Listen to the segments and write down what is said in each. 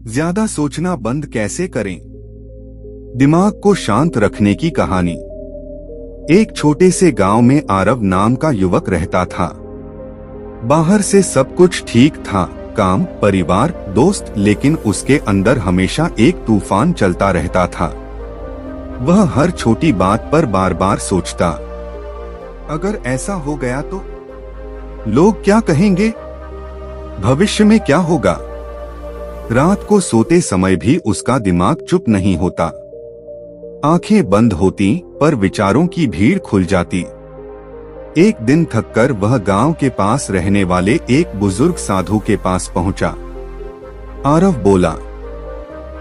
ज्यादा सोचना बंद कैसे करें? दिमाग को शांत रखने की कहानी। एक छोटे से गांव में आरव नाम का युवक रहता था। बाहर से सब कुछ ठीक था, काम, परिवार, दोस्त, लेकिन उसके अंदर हमेशा एक तूफान चलता रहता था। वह हर छोटी बात पर बार बार सोचता, अगर ऐसा हो गया तो लोग क्या कहेंगे? भविष्य में क्या होगा? रात को सोते समय भी उसका दिमाग चुप नहीं होता। आंखें बंद होती पर विचारों की भीड़ खुल जाती। एक दिन थककर वह गांव के पास रहने वाले एक बुजुर्ग साधु के पास पहुंचा। आरव बोला,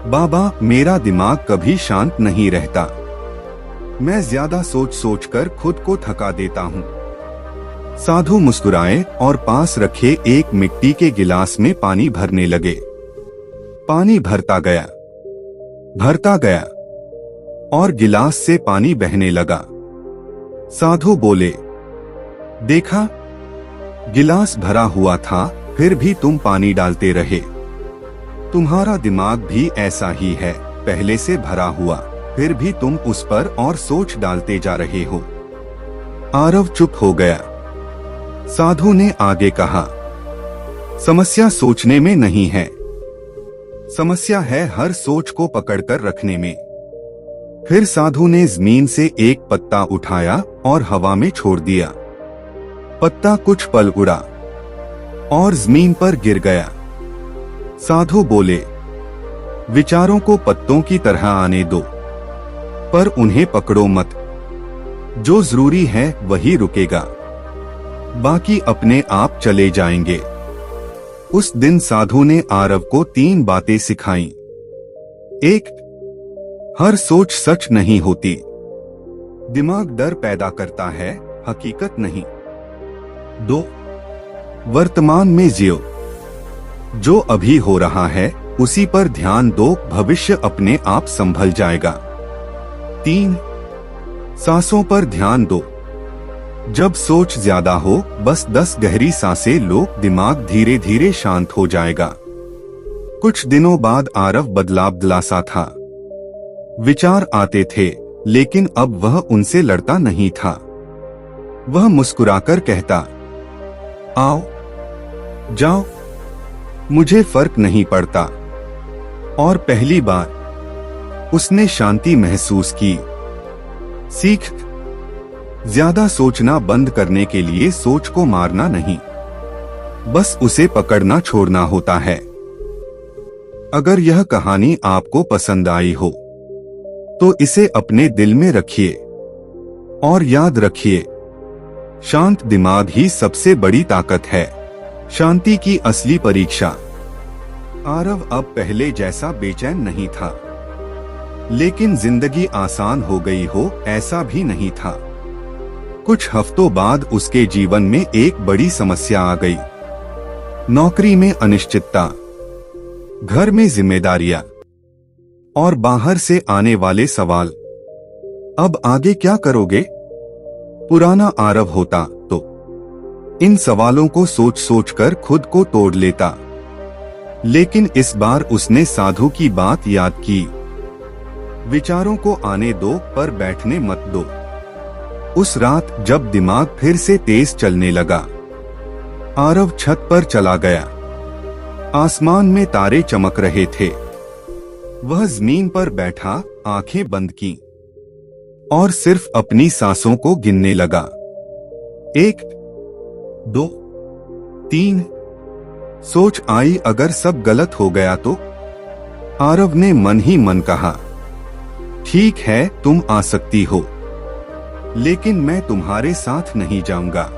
बाबा, मेरा दिमाग कभी शांत नहीं रहता। मैं ज्यादा सोच सोचकर खुद को थका देता हूँ। साधु मुस्कुराए और पास रखे एक मिट्टी के गिलास में पानी भरने लगे। पानी भरता गया और गिलास से पानी बहने लगा। साधु बोले, देखा, गिलास भरा हुआ था, फिर भी तुम पानी डालते रहे। तुम्हारा दिमाग भी ऐसा ही है, पहले से भरा हुआ, फिर भी तुम उस पर और सोच डालते जा रहे हो। आरव चुप हो गया। साधु ने आगे कहा, समस्या सोचने में नहीं है, समस्या है हर सोच को पकड़कर रखने में। फिर साधु ने जमीन से एक पत्ता उठाया और हवा में छोड़ दिया। पत्ता कुछ पल उड़ा और जमीन पर गिर गया। साधु बोले, विचारों को पत्तों की तरह आने दो, पर उन्हें पकड़ो मत। जो जरूरी है वही रुकेगा, बाकी अपने आप चले जाएंगे। उस दिन साधु ने आरव को 3 बातें सिखाईं। 1. हर सोच सच नहीं होती। दिमाग डर पैदा करता है, हकीकत नहीं। 2. वर्तमान में जियो। जो अभी हो रहा है उसी पर ध्यान दो, भविष्य अपने आप संभल जाएगा। 3. सांसों पर ध्यान दो। जब सोच ज्यादा हो, बस 10 गहरी सांसें लो, दिमाग धीरे धीरे शांत हो जाएगा। कुछ दिनों बाद आरव बदलाव सा था। विचार आते थे, लेकिन अब वह उनसे लड़ता नहीं था। वह मुस्कुराकर कहता, आओ, जाओ, मुझे फर्क नहीं पड़ता। और पहली बार उसने शांति महसूस की। सीख, ज्यादा सोचना बंद करने के लिए सोच को मारना नहीं, बस उसे पकड़ना छोड़ना होता है। अगर यह कहानी आपको पसंद आई हो तो इसे अपने दिल में रखिए और याद रखिए, शांत दिमाग ही सबसे बड़ी ताकत है, शांति की असली परीक्षा। आरव अब पहले जैसा बेचैन नहीं था, लेकिन जिंदगी आसान हो गई हो ऐसा भी नहीं था। कुछ हफ्तों बाद उसके जीवन में एक बड़ी समस्या आ गई। नौकरी में अनिश्चितता, घर में जिम्मेदारियां और बाहर से आने वाले सवाल। अब आगे क्या करोगे? पुराना आरव होता तो इन सवालों को सोच सोचकर खुद को तोड़ लेता, लेकिन इस बार उसने साधु की बात याद की। विचारों को आने दो, पर बैठने मत दो। उस रात जब दिमाग फिर से तेज चलने लगा, आरव छत पर चला गया। आसमान में तारे चमक रहे थे। वह जमीन पर बैठा, आंखें बंद की और सिर्फ अपनी सांसों को गिनने लगा। 1, 2, 3। सोच आई, अगर सब गलत हो गया तो? आरव ने मन ही मन कहा, ठीक है, तुम आ सकती हो, लेकिन मैं तुम्हारे साथ नहीं जाऊंगा।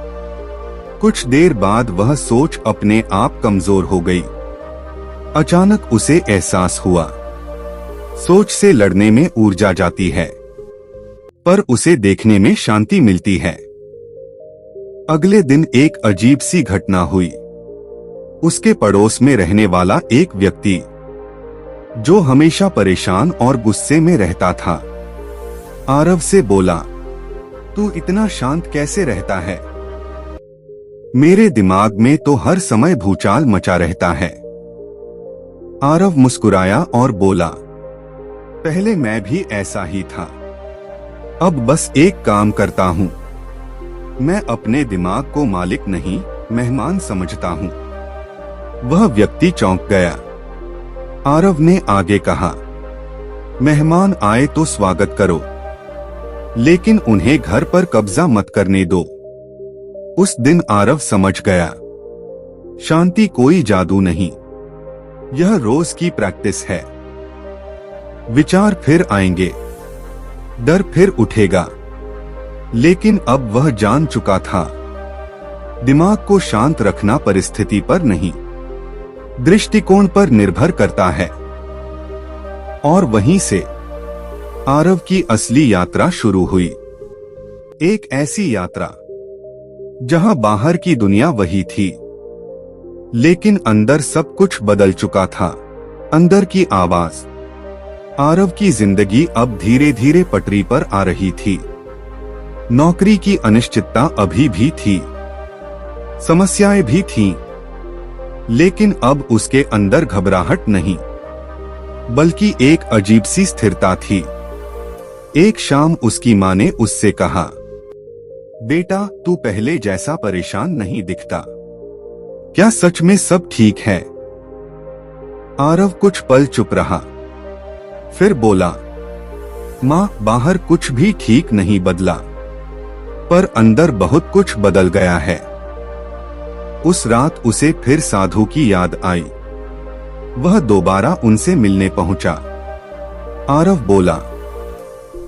कुछ देर बाद वह सोच अपने आप कमजोर हो गई। अचानक उसे एहसास हुआ, सोच से लड़ने में ऊर्जा जाती है, पर उसे देखने में शांति मिलती है। अगले दिन एक अजीब सी घटना हुई। उसके पड़ोस में रहने वाला एक व्यक्ति, जो हमेशा परेशान और गुस्से में रहता था, आरव से बोला, तू इतना शांत कैसे रहता है? मेरे दिमाग में तो हर समय भूचाल मचा रहता है। आरव मुस्कुराया और बोला, पहले मैं भी ऐसा ही था। अब बस एक काम करता हूँ। मैं अपने दिमाग को मालिक नहीं, मेहमान समझता हूँ। वह व्यक्ति चौंक गया। आरव ने आगे कहा, मेहमान आए तो स्वागत करो, लेकिन उन्हें घर पर कब्जा मत करने दो। उस दिन आरव समझ गया, शांति कोई जादू नहीं, यह रोज की प्रैक्टिस है। विचार फिर आएंगे, डर फिर उठेगा, लेकिन अब वह जान चुका था, दिमाग को शांत रखना परिस्थिति पर नहीं, दृष्टिकोण पर निर्भर करता है। और वहीं से आरव की असली यात्रा शुरू हुई। एक ऐसी यात्रा जहां बाहर की दुनिया वही थी, लेकिन अंदर सब कुछ बदल चुका था। अंदर की आवाज। आरव की जिंदगी अब धीरे धीरे पटरी पर आ रही थी। नौकरी की अनिश्चितता अभी भी थी, समस्याएं भी थीं, लेकिन अब उसके अंदर घबराहट नहीं, बल्कि एक अजीब सी स्थिरता थी। एक शाम उसकी मां ने उससे कहा, बेटा तू पहले जैसा परेशान नहीं दिखता, क्या सच में सब ठीक है? आरव कुछ पल चुप रहा, फिर बोला, मां बाहर कुछ भी ठीक नहीं बदला, पर अंदर बहुत कुछ बदल गया है। उस रात उसे फिर साधु की याद आई। वह दोबारा उनसे मिलने पहुंचा। आरव बोला,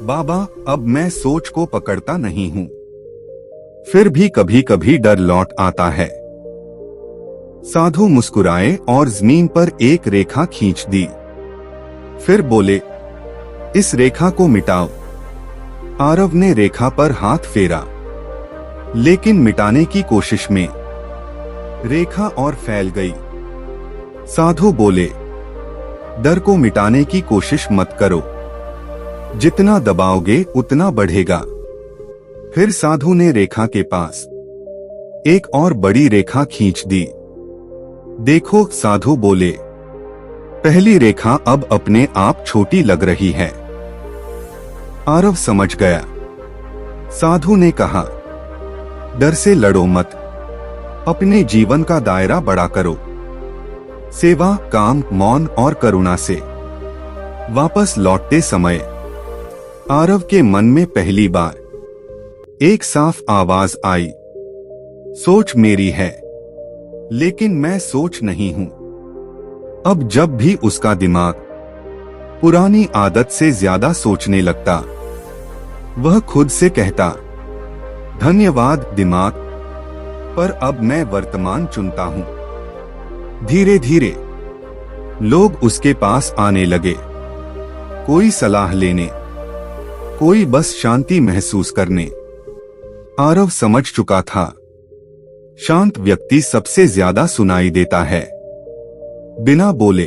बाबा अब मैं सोच को पकड़ता नहीं हूं, फिर भी कभी कभी डर लौट आता है। साधु मुस्कुराए और जमीन पर एक रेखा खींच दी, फिर बोले, इस रेखा को मिटाओ। आरव ने रेखा पर हाथ फेरा, लेकिन मिटाने की कोशिश में रेखा और फैल गई। साधु बोले, डर को मिटाने की कोशिश मत करो, जितना दबाओगे उतना बढ़ेगा। फिर साधु ने रेखा के पास एक और बड़ी रेखा खींच दी। देखो, साधु बोले, पहली रेखा अब अपने आप छोटी लग रही है। आरव समझ गया। साधु ने कहा, डर से लड़ो मत, अपने जीवन का दायरा बड़ा करो। सेवा, काम, मौन और करुणा से। वापस लौटते समय आरव के मन में पहली बार एक साफ आवाज आई, सोच मेरी है, लेकिन मैं सोच नहीं हूं। अब जब भी उसका दिमाग पुरानी आदत से ज्यादा सोचने लगता, वह खुद से कहता, धन्यवाद दिमाग, पर अब मैं वर्तमान चुनता हूं। धीरे धीरे लोग उसके पास आने लगे, कोई सलाह लेने, कोई बस शांति महसूस करने। आरव समझ चुका था, शांत व्यक्ति सबसे ज्यादा सुनाई देता है, बिना बोले।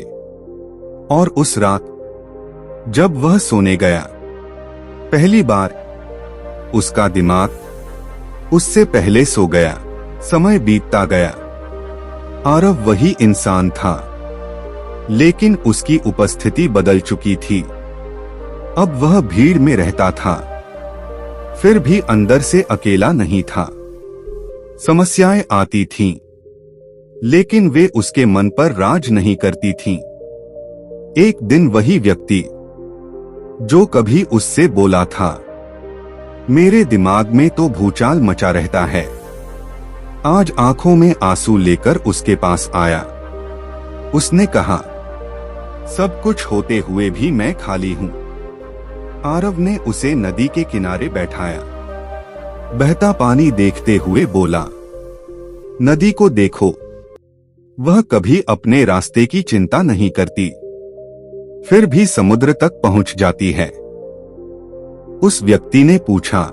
और उस रात जब वह सोने गया, पहली बार उसका दिमाग उससे पहले सो गया। समय बीतता गया, आरव वही इंसान था, लेकिन उसकी उपस्थिति बदल चुकी थी। अब वह भीड़ में रहता था, फिर भी अंदर से अकेला नहीं था। समस्याएं आती थीं, लेकिन वे उसके मन पर राज नहीं करती थीं। एक दिन वही व्यक्ति जो कभी उससे बोला था, मेरे दिमाग में तो भूचाल मचा रहता है, आज आंखों में आंसू लेकर उसके पास आया। उसने कहा, सब कुछ होते हुए भी मैं खाली हूं। आरव ने उसे नदी के किनारे बैठाया। बहता पानी देखते हुए बोला, नदी को देखो, वह कभी अपने रास्ते की चिंता नहीं करती, फिर भी समुद्र तक पहुंच जाती है। उस व्यक्ति ने पूछा,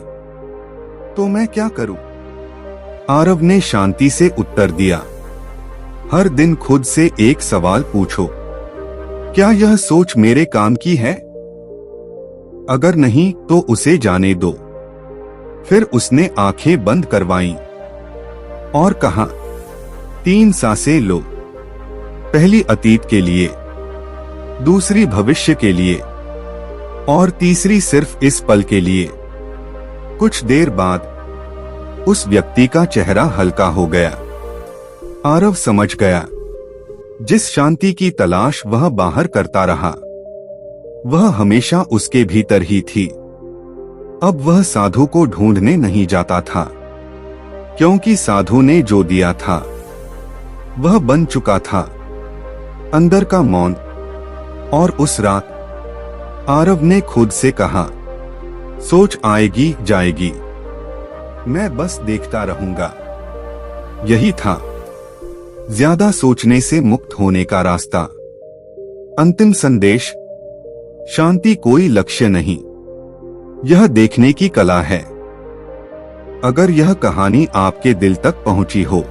तो मैं क्या करूं? आरव ने शांति से उत्तर दिया, हर दिन खुद से एक सवाल पूछो, क्या यह सोच मेरे काम की है? अगर नहीं तो उसे जाने दो। फिर उसने आंखें बंद करवाईं और कहा, 3 सांसें लो। पहली अतीत के लिए, दूसरी भविष्य के लिए और तीसरी सिर्फ इस पल के लिए। कुछ देर बाद उस व्यक्ति का चेहरा हल्का हो गया। आरव समझ गया, जिस शांति की तलाश वह बाहर करता रहा वह हमेशा उसके भीतर ही थी। अब वह साधु को ढूंढने नहीं जाता था, क्योंकि साधु ने जो दिया था वह बन चुका था, अंदर का मौन। और उस रात आरव ने खुद से कहा, सोच आएगी जाएगी, मैं बस देखता रहूंगा। यही था ज्यादा सोचने से मुक्त होने का रास्ता। अंतिम संदेश, शांति कोई लक्ष्य नहीं, यह देखने की कला है। अगर यह कहानी आपके दिल तक पहुंची हो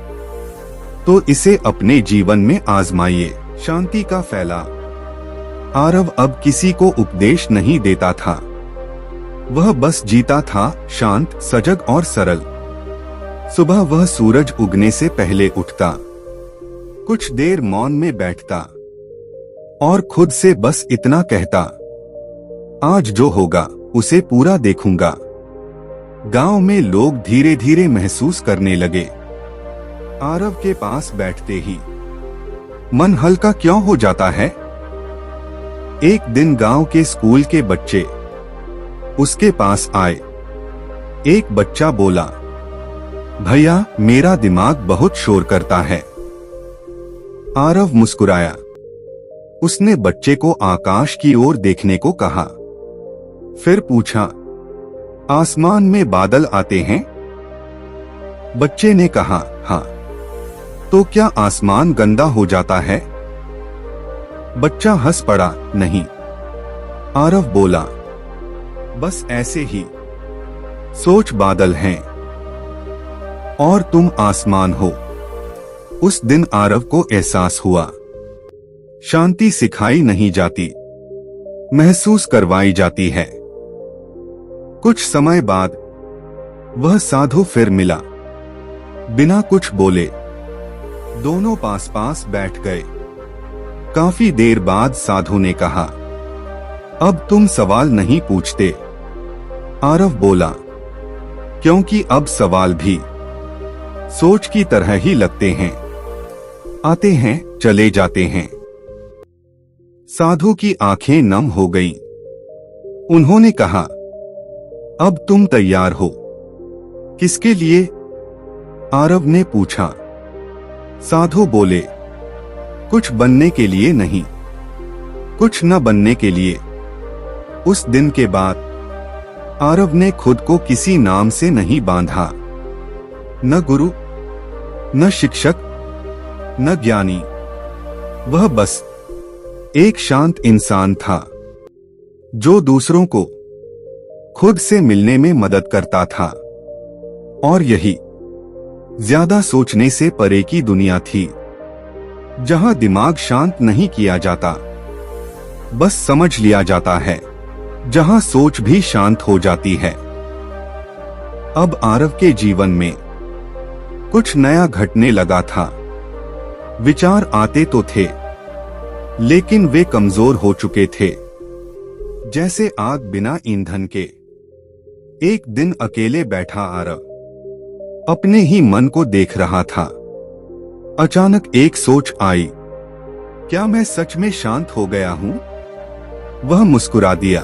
तो इसे अपने जीवन में आजमाइए। शांति का फैला। आरव अब किसी को उपदेश नहीं देता था, वह बस जीता था, शांत, सजग और सरल। सुबह वह सूरज उगने से पहले उठता, कुछ देर मौन में बैठता और खुद से बस इतना कहता, आज जो होगा उसे पूरा देखूंगा। गांव में लोग धीरे धीरे महसूस करने लगे। आरव के पास बैठते ही मन हल्का क्यों हो जाता है। एक दिन गांव के स्कूल के बच्चे उसके पास आए। एक बच्चा बोला, भैया मेरा दिमाग बहुत शोर करता है। आरव मुस्कुराया। उसने बच्चे को आकाश की ओर देखने को कहा, फिर पूछा, आसमान में बादल आते हैं? बच्चे ने कहा, हाँ। तो क्या आसमान गंदा हो जाता है? बच्चा हंस पड़ा, नहीं। आरव बोला, बस ऐसे ही। सोच बादल हैं और तुम आसमान हो। उस दिन आरव को एहसास हुआ, शांति सिखाई नहीं जाती, महसूस करवाई जाती है। कुछ समय बाद वह साधु फिर मिला। बिना कुछ बोले दोनों पास पास बैठ गए। काफी देर बाद साधु ने कहा, अब तुम सवाल नहीं पूछते। आरव बोला, क्योंकि अब सवाल भी सोच की तरह ही लगते हैं, आते हैं चले जाते हैं। साधु की आंखें नम हो गईं। उन्होंने कहा, अब तुम तैयार हो? किसके लिए? आरव ने पूछा। साधु बोले, कुछ बनने के लिए नहीं, कुछ न बनने के लिए। उस दिन के बाद आरव ने खुद को किसी नाम से नहीं बांधा, न गुरु, न शिक्षक, न ज्ञानी। वह बस एक शांत इंसान था जो दूसरों को खुद से मिलने में मदद करता था। और यही ज्यादा सोचने से परे की दुनिया थी, जहां दिमाग शांत नहीं किया जाता, बस समझ लिया जाता है, जहां सोच भी शांत हो जाती है। अब आरव के जीवन में कुछ नया घटने लगा था। विचार आते तो थे, लेकिन वे कमजोर हो चुके थे, जैसे आग बिना ईंधन के। एक दिन अकेले बैठा आरव अपने ही मन को देख रहा था। अचानक एक सोच आई, क्या मैं सच में शांत हो गया हूं? वह मुस्कुरा दिया।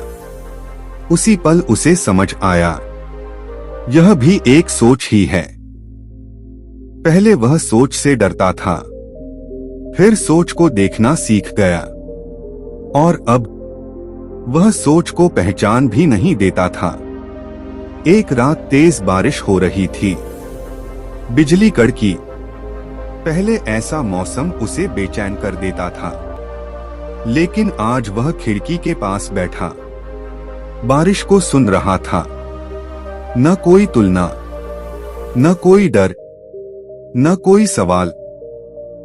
उसी पल उसे समझ आया, यह भी एक सोच ही है। पहले वह सोच से डरता था, फिर सोच को देखना सीख गया, और अब वह सोच को पहचान भी नहीं देता था। एक रात तेज बारिश हो रही थी, बिजली कड़की। पहले ऐसा मौसम उसे बेचैन कर देता था, लेकिन आज वह खिड़की के पास बैठा बारिश को सुन रहा था। न कोई तुलना, न कोई डर, न कोई सवाल,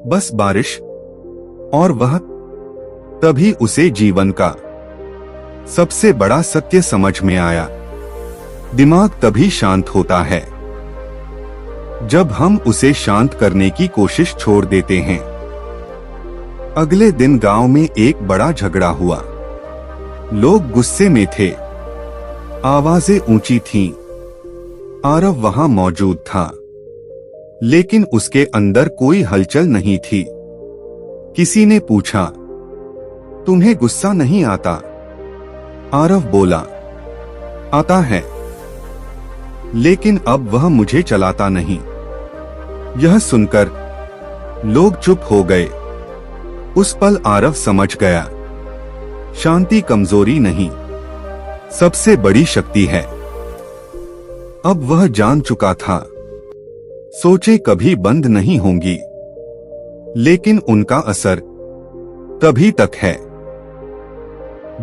बस बारिश। और वह तभी उसे जीवन का सबसे बड़ा सत्य समझ में आया। दिमाग तभी शांत होता है जब हम उसे शांत करने की कोशिश छोड़ देते हैं। अगले दिन गांव में एक बड़ा झगड़ा हुआ। लोग गुस्से में थे, आवाजें ऊंची थीं। आरव वहां मौजूद था, लेकिन उसके अंदर कोई हलचल नहीं थी। किसी ने पूछा, तुम्हें गुस्सा नहीं आता? आरव बोला, आता है, लेकिन अब वह मुझे चलाता नहीं। यह सुनकर लोग चुप हो गए। उस पल आरव समझ गया, शांति कमजोरी नहीं, सबसे बड़ी शक्ति है। अब वह जान चुका था, सोचें कभी बंद नहीं होंगी, लेकिन उनका असर तभी तक है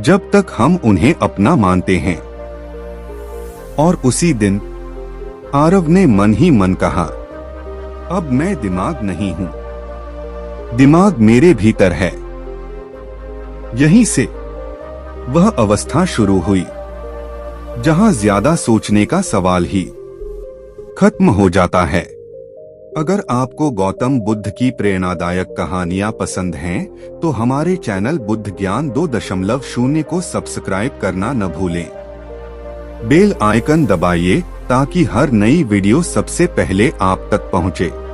जब तक हम उन्हें अपना मानते हैं। और उसी दिन आरव ने मन ही मन कहा, अब मैं दिमाग नहीं हूं, दिमाग मेरे भीतर है। यहीं से वह अवस्था शुरू हुई जहां ज्यादा सोचने का सवाल ही खत्म हो जाता है। अगर आपको गौतम बुद्ध की प्रेरणादायक कहानियां पसंद हैं, तो हमारे चैनल बुद्ध ज्ञान 2.0 को सब्सक्राइब करना न भूलें। बेल आइकन दबाइए ताकि हर नई वीडियो सबसे पहले आप तक पहुंचे।